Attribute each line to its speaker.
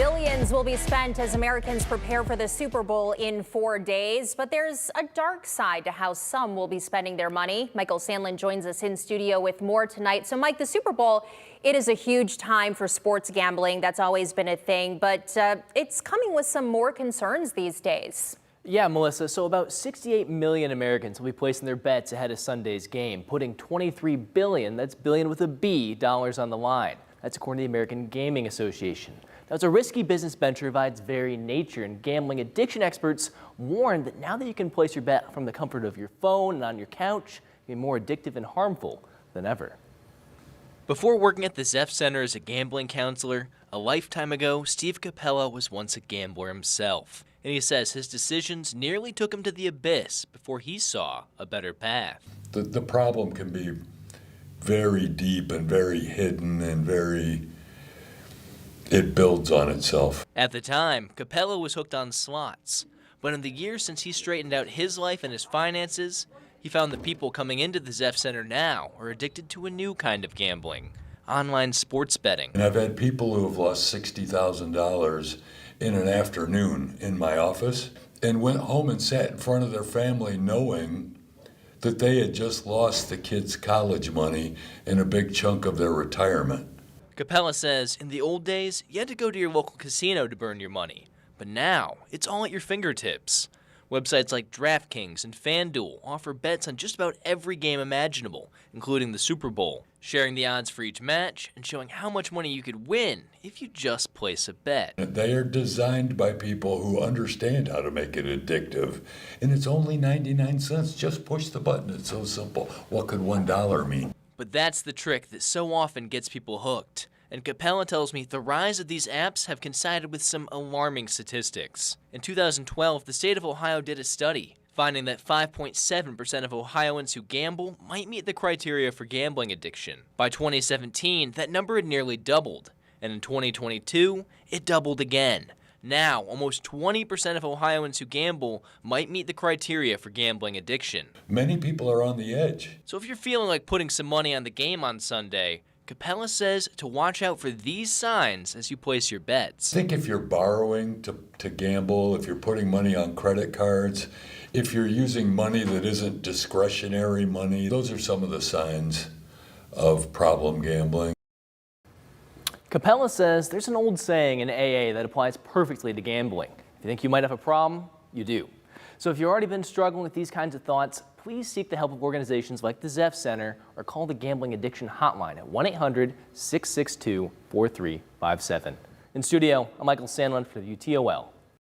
Speaker 1: Billions will be spent as Americans prepare for the Super Bowl in 4 days. But there's a dark side to how some will be spending their money. Michael Sandlin joins us in studio with more tonight. So, Mike, the Super Bowl, it is a huge time for sports gambling. That's always been a thing. But it's coming with some more concerns these days.
Speaker 2: Yeah, Melissa, so about 68 million Americans will be placing their bets ahead of Sunday's game, putting 23 billion, that's billion with a B, dollars on the line. That's according to the American Gaming Association. Now, it's a risky business venture by its very nature, and gambling addiction experts warn that now that you can place your bet from the comfort of your phone and on your couch, it can be more addictive and harmful than ever. Before working at the Zepf Center as a gambling counselor, a lifetime ago, Steve Capella was once a gambler himself. And he says his decisions nearly took him to the abyss before he saw a better path.
Speaker 3: The problem can be very deep and very hidden and it builds on itself.
Speaker 2: At the time, Capella was hooked on slots. But in the years since he straightened out his life and his finances, he found that people coming into the Zepf Center now are addicted to a new kind of gambling, online sports betting.
Speaker 3: And I've had people who have lost $60,000 in an afternoon in my office and went home and sat in front of their family knowing that they had just lost the kids' college money and a big chunk of their retirement.
Speaker 2: Capella says in the old days, you had to go to your local casino to burn your money. But now, it's all at your fingertips. Websites like DraftKings and FanDuel offer bets on just about every game imaginable, including the Super Bowl, sharing the odds for each match and showing how much money you could win if you just place a bet.
Speaker 3: They are designed by people who understand how to make it addictive, and it's only 99 cents. Just push the button. It's so simple. What could $1 mean?
Speaker 2: But that's the trick that so often gets people hooked. And Capella tells me the rise of these apps have coincided with some alarming statistics. In 2012, the state of Ohio did a study, finding that 5.7% of Ohioans who gamble might meet the criteria for gambling addiction. By 2017, that number had nearly doubled. And in 2022, it doubled again. Now, almost 20% of Ohioans who gamble might meet the criteria for gambling addiction.
Speaker 3: Many people are on the edge.
Speaker 2: So if you're feeling like putting some money on the game on Sunday, Capella says to watch out for these signs as you place your bets.
Speaker 3: I think if you're borrowing to gamble, if you're putting money on credit cards, if you're using money that isn't discretionary money, those are some of the signs of problem gambling.
Speaker 2: Capella says there's an old saying in AA that applies perfectly to gambling. If you think you might have a problem, you do. So if you've already been struggling with these kinds of thoughts, please seek the help of organizations like the Zepf Center or call the Gambling Addiction Hotline at 1-800-662-4357. In studio, I'm Michael Sandlin for the UTOL